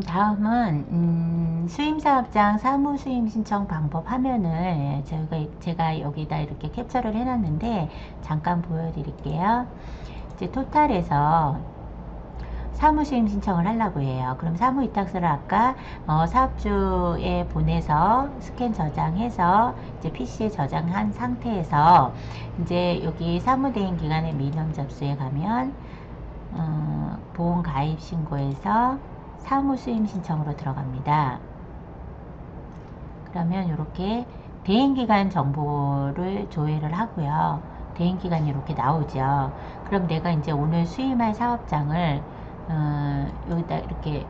다음은 수임사업장 사무수임 신청 방법 화면을 제가 여기다 이렇게 캡처를 해놨는데 잠깐 보여드릴게요. 이제 토탈에서 사무수임 신청을 하려고 해요. 그럼 사무위탁서를 아까 사업주에 보내서 스캔 저장해서 이제 PC에 저장한 상태에서 이제 여기 사무대행기간의 민원 접수에 가면 보험 가입 신고에서 사무수임 신청으로 들어갑니다. 그러면 이렇게 대행기간 정보를 조회를 하고요. 대행기간이 이렇게 나오죠. 그럼 내가 이제 오늘 수임할 사업장을 여기다 이렇게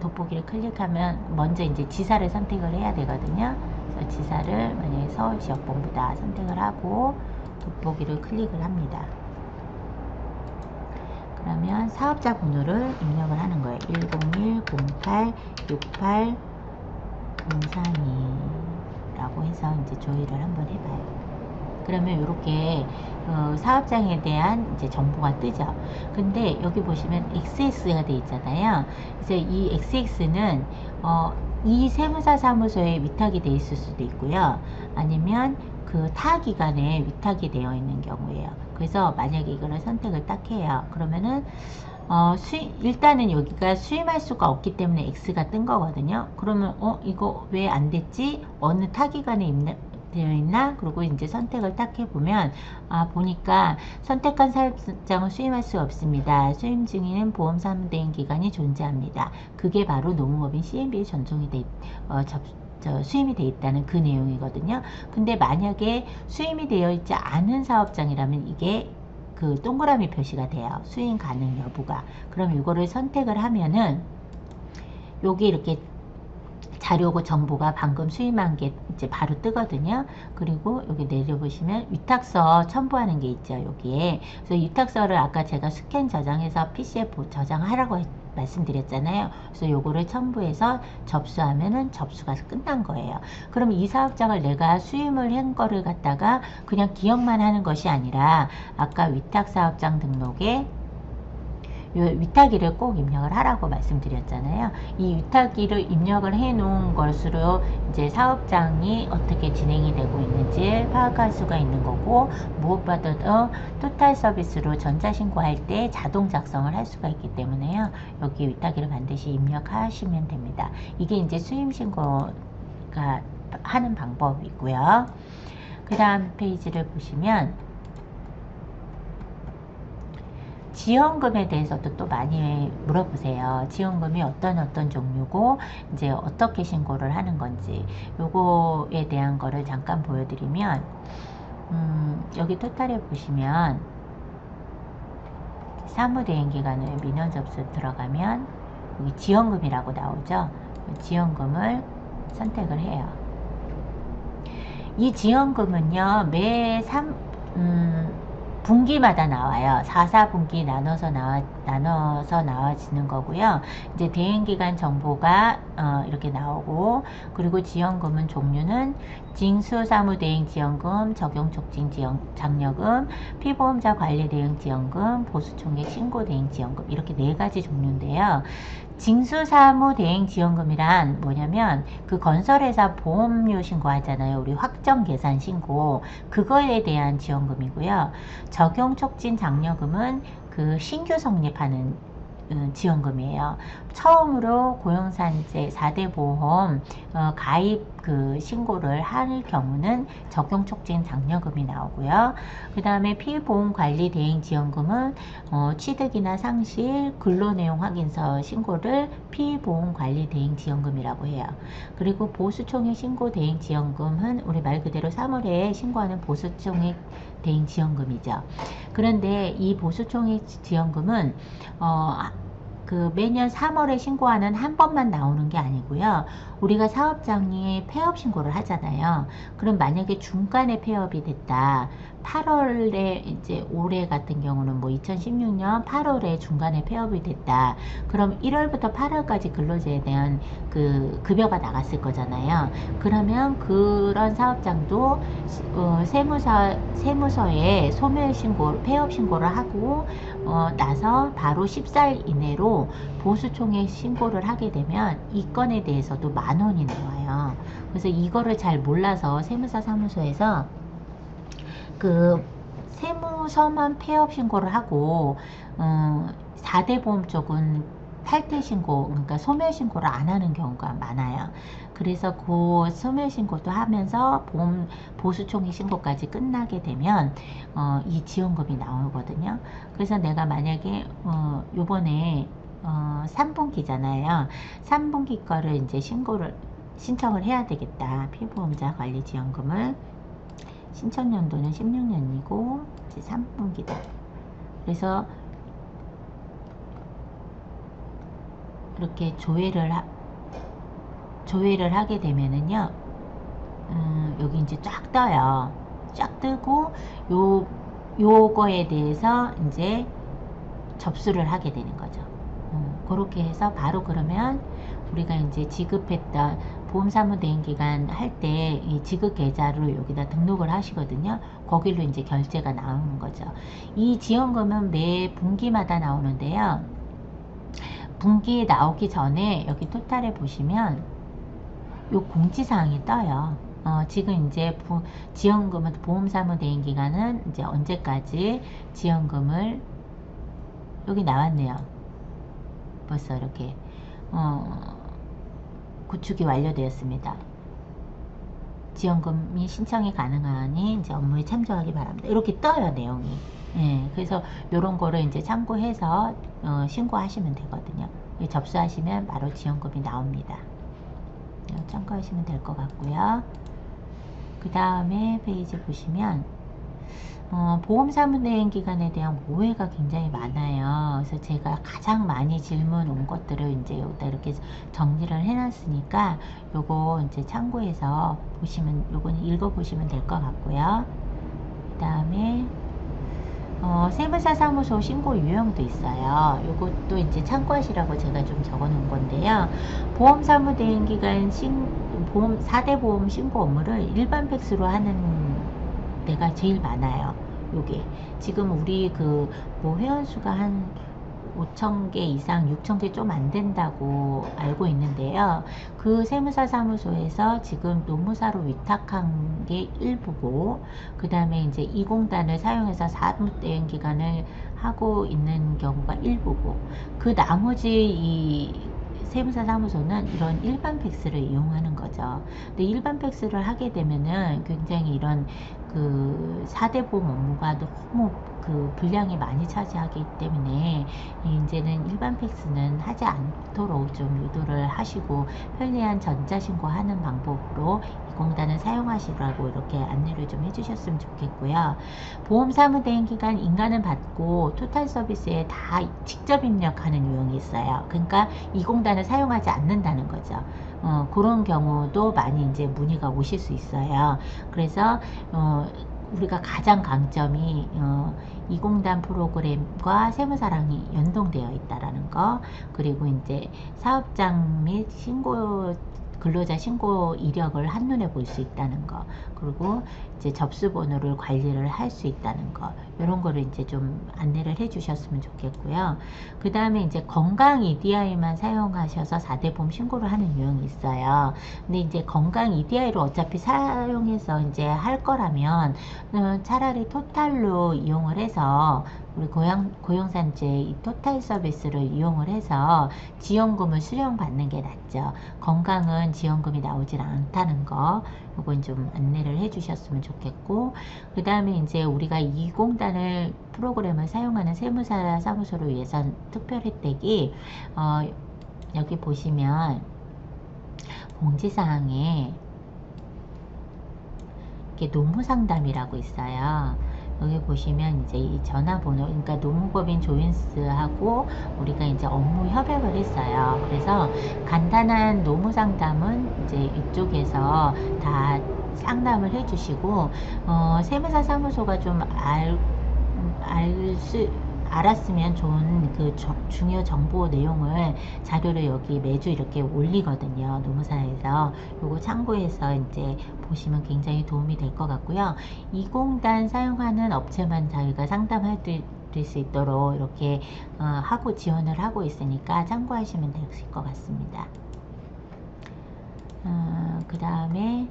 돋보기를 클릭하면 먼저 이제 지사를 선택을 해야 되거든요. 그래서 지사를 만약에 서울지역본부다 선택을 하고 돋보기를 클릭을 합니다. 그러면 사업자 번호를 입력을 하는 거예요. 101-08-68-032 라고 해서 이제 조회를 한번 해봐요. 그러면 이렇게 사업장에 대한 이제 정보가 뜨죠. 근데 여기 보시면 XX가 돼 있잖아요. 그래서 이 XX는 이 세무사 사무소에 위탁이 돼 있을 수도 있고요. 아니면 그 타 기관에 위탁이 되어 있는 경우예요. 그래서 만약에 이거를 선택을 딱 해요. 그러면은 일단은 여기가 수임할 수가 없기 때문에 X가 뜬 거거든요. 그러면 이거 왜 안 됐지? 어느 타 기관에 되어 있나? 그리고 이제 선택을 딱 해보면 보니까 선택한 사업장을 수임할 수 없습니다. 수임 중에는 보험사무대행 기간이 존재합니다. 그게 바로 노무법인 CMB에 전송이 수임이 되어 있다는 그 내용이거든요. 근데 만약에 수임이 되어 있지 않은 사업장이라면 이게 그 동그라미 표시가 돼요. 수임 가능 여부가. 그럼 이거를 선택을 하면은 여기 이렇게 자료고 정보가 방금 수임한 게 이제 바로 뜨거든요. 그리고 여기 내려보시면 위탁서 첨부하는 게 있죠. 여기에. 그래서 위탁서를 아까 제가 스캔 저장해서 PC에 저장하라고 말씀드렸잖아요. 그래서 요거를 첨부해서 접수하면은 접수가 끝난 거예요. 그럼 이 사업장을 내가 수임을 한 거를 갖다가 그냥 기억만 하는 것이 아니라 아까 위탁사업장 등록에 요 위탁일을 꼭 입력을 하라고 말씀드렸잖아요. 이 위탁일을 입력을 해 놓은 것으로 이제 사업장이 어떻게 진행이 되고 있는지 파악할 수가 있는 거고, 무엇보다도 토탈 서비스로 전자신고할 때 자동 작성을 할 수가 있기 때문에요. 여기 위탁일을 반드시 입력하시면 됩니다. 이게 이제 수임신고가 하는 방법이고요. 그 다음 페이지를 보시면 지원금에 대해서도 또 많이 물어보세요. 지원금이 어떤 종류고 이제 어떻게 신고를 하는 건지 요거에 대한 거를 잠깐 보여드리면 여기 토탈에 보시면 사무대행기간의 민원 접수 들어가면 여기 지원금이라고 나오죠. 지원금을 선택을 해요. 이 지원금은요 매 분기마다 나와요. 4분기 나눠서 나와지는 거고요. 이제 대행기간 정보가 이렇게 나오고, 그리고 지원금은 종류는 징수사무대행 지원금, 적용촉진 장려금, 피보험자 관리대행 지원금, 보수총액 신고대행 지원금, 이렇게 4가지 종류인데요. 징수사무대행 지원금이란 뭐냐면 그 건설회사 보험료 신고하잖아요. 우리 확정계산 신고, 그거에 대한 지원금이고요. 적용촉진 장려금은 그 신규 성립하는 지원금이에요. 처음으로 고용산재 4대 보험 가입 그 신고를 할 경우는 적용촉진 장려금이 나오고요. 그 다음에 피보험관리대행지원금은 취득이나 상실, 근로내용 확인서 신고를 피보험관리대행지원금이라고 해요. 그리고 보수총액 신고대행지원금은 우리 말 그대로 3월에 신고하는 보수총액 대행지원금이죠. 그런데 이 보수총액 지원금은 그 매년 3월에 신고하는 한 번만 나오는 게 아니고요. 우리가 사업장이 폐업 신고를 하잖아요. 그럼 만약에 중간에 폐업이 됐다. 8월에 이제 올해 같은 경우는 뭐 2016년 8월에 중간에 폐업이 됐다. 그럼 1월부터 8월까지 근로자에 대한 그 급여가 나갔을 거잖아요. 그러면 그런 사업장도 세무서에 소멸 신고, 폐업 신고를 하고 나서 바로 14일 이내로 보수총회 신고를 하게 되면 이 건에 대해서도 10,000원이 나와요. 그래서 이거를 잘 몰라서 세무사 사무소에서 그 세무서만 폐업 신고를 하고 4대 보험 쪽은 탈퇴 신고, 그러니까 소멸 신고를 안 하는 경우가 많아요. 그래서 그 소멸 신고도 하면서 보험 보수총액 신고까지 끝나게 되면 이 지원금이 나오거든요. 그래서 내가 만약에 요번에 3분기잖아요. 3분기 거를 이제 신청을 해야 되겠다. 피보험자 관리 지원금을. 신청 연도는 16년이고 이제 3분기다. 그래서 이렇게 조회를 하게 되면은요, 여기 이제 쫙 떠요. 쫙 뜨고 요거에 대해서 이제 접수를 하게 되는 거죠. 그렇게 해서 바로 그러면 우리가 이제 지급했던 보험사무대행기간 할 때 이 지급 계좌를 여기다 등록을 하시거든요. 거길로 이제 결제가 나오는 거죠. 이 지원금은 매 분기마다 나오는데요. 분기에 나오기 전에 여기 토탈에 보시면 요 공지사항이 떠요. 지금 이제 지원금은 보험사무대행기간은 이제 언제까지 지원금을 여기 나왔네요. 벌써 이렇게 구축이 완료되었습니다. 지원금이 신청이 가능하니 이제 업무에 참조하기 바랍니다. 이렇게 떠요, 내용이. 예, 그래서 이런 거를 이제 참고해서 신고하시면 되거든요. 접수하시면 바로 지원금이 나옵니다. 참고하시면 될 것 같고요. 그 다음에 페이지 보시면 보험사무대행 기간에 대한 오해가 굉장히 많아요. 그래서 제가 가장 많이 질문 온 것들을 이제 여기다 이렇게 정리를 해놨으니까 요거 이제 참고해서 보시면, 요거는 읽어보시면 될 것 같고요. 그 다음에 세무사 사무소 신고 유형도 있어요. 요것도 이제 참고하시라고 제가 좀 적어 놓은 건데요. 보험사무대행기간 보험 4대 보험 신고 업무를 일반 팩스로 하는 데가 제일 많아요. 요게 지금 우리 뭐 회원수가 한 5,000개 이상, 6,000개 좀 안 된다고 알고 있는데요. 그 세무사 사무소에서 지금 노무사로 위탁한 게 일부고, 그 다음에 이제 이 공단을 사용해서 사무대행 기간을 하고 있는 경우가 일부고, 그 나머지 이 세무사 사무소는 이런 일반 팩스를 이용하는 거죠. 근데 일반 팩스를 하게 되면은 굉장히 이런 4대 보험 업무가 너무 분량이 많이 차지하기 때문에 이제는 일반 팩스는 하지 않도록 좀 유도를 하시고 편리한 전자신고하는 방법으로 이 공단을 사용하시라고 이렇게 안내를 좀 해주셨으면 좋겠고요. 보험사무대행 기간 인가는 받고 토탈 서비스에 다 직접 입력하는 유형이 있어요. 그러니까 이 공단을 사용하지 않는다는 거죠. 그런 경우도 많이 이제 문의가 오실 수 있어요. 그래서 우리가 가장 강점이 이 공단 프로그램과 세무사랑이 연동되어 있다라는 거, 그리고 이제 사업장 및 근로자 신고 이력을 한눈에 볼 수 있다는 거, 그리고 이제 접수 번호를 관리를 할 수 있다는 거, 이런 거를 이제 좀 안내를 해 주셨으면 좋겠고요. 그 다음에 이제 건강 EDI만 사용하셔서 4대 보험 신고를 하는 유형이 있어요. 근데 이제 건강 EDI를 어차피 사용해서 이제 할 거라면 차라리 토탈로 이용을 해서 우리 고용산재 이 토탈 서비스를 이용을 해서 지원금을 수령받는 게 낫죠. 건강은 지원금이 나오질 않다는 거, 이건 좀 안내를 해 주셨으면 좋겠고, 그 다음에 이제 우리가 이 공단을 프로그램을 사용하는 세무사 사무소를 위해서 특별 혜택이 여기 보시면 공지사항에 이렇게 노무상담이라고 있어요. 여기 보시면 이제 이 전화번호, 그러니까 노무법인 조인스하고 우리가 이제 업무 협약을 했어요. 그래서 간단한 노무 상담은 이제 이쪽에서 다 상담을 해주시고, 세무사 사무소가 좀 알았으면 좋은 그 중요 정보 내용을 자료를 여기 매주 이렇게 올리거든요. 노무사에서. 요거 참고해서 이제 보시면 굉장히 도움이 될 것 같고요. 20단 사용하는 업체만 저희가 상담할 드릴 수 있도록 이렇게 하고 지원을 하고 있으니까 참고하시면 될 것 같습니다. 그 다음에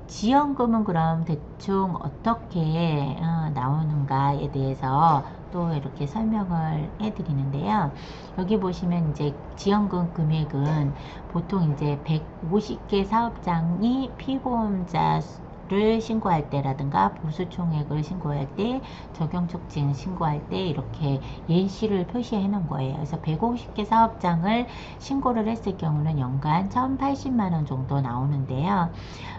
지원금은 그럼 대충 어떻게 나오는가에 대해서 또 이렇게 설명을 해 드리는데요. 여기 보시면 이제 지원금 금액은 보통 이제 150개 사업장이 피보험자를 신고할 때라든가 보수총액을 신고할 때, 적용촉진 신고할 때 이렇게 예시를 표시해 놓은 거예요. 그래서 150개 사업장을 신고를 했을 경우는 연간 1,080만원 정도 나오는데요.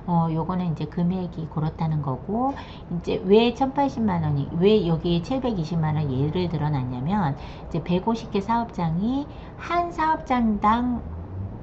요거는 이제 금액이 그렇다는 거고, 이제 왜 1,080만원이, 왜 여기 720만원 예를 들어 놨냐면, 이제 150개 사업장이 한 사업장당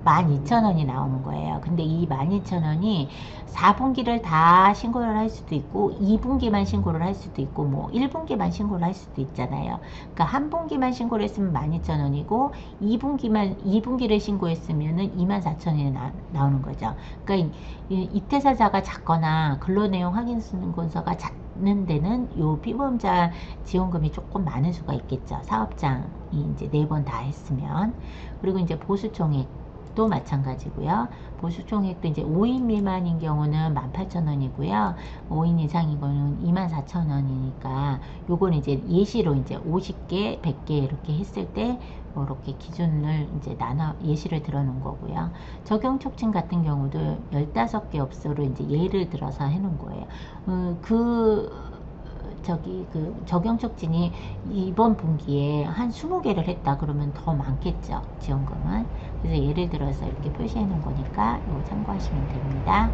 12,000원이 나오는 거예요. 근데 이 12,000원이 4분기를 다 신고를 할 수도 있고 2분기만 신고를 할 수도 있고 뭐 1분기만 신고를 할 수도 있잖아요. 그러니까 한 분기만 신고를 했으면 12,000원이고 2분기를 신고했으면은 24,000원이 나오는 거죠. 그러니까 이태사자가 작거나 근로내용 확인신고서가 작는 데는 요 피보험자 지원금이 조금 많을 수가 있겠죠. 사업장이 이제 4번 다 했으면. 그리고 이제 보수총액 또 마찬가지고요. 보수총액도 이제 5인 미만인 경우는 18,000원이고요. 5인 이상인 거는 24,000원이니까 요건 이제 예시로 이제 50개, 100개 이렇게 했을 때 이렇게 기준을 이제 나눠 예시를 들어 놓은 거고요. 적용 촉진 같은 경우도 15개 업소로 이제 예를 들어서 해 놓은 거예요. 그 적용 촉진이 이번 분기에 한 20개를 했다 그러면 더 많겠죠, 지원금은. 그래서 예를 들어서 이렇게 표시해 놓은 거니까 이거 참고하시면 됩니다.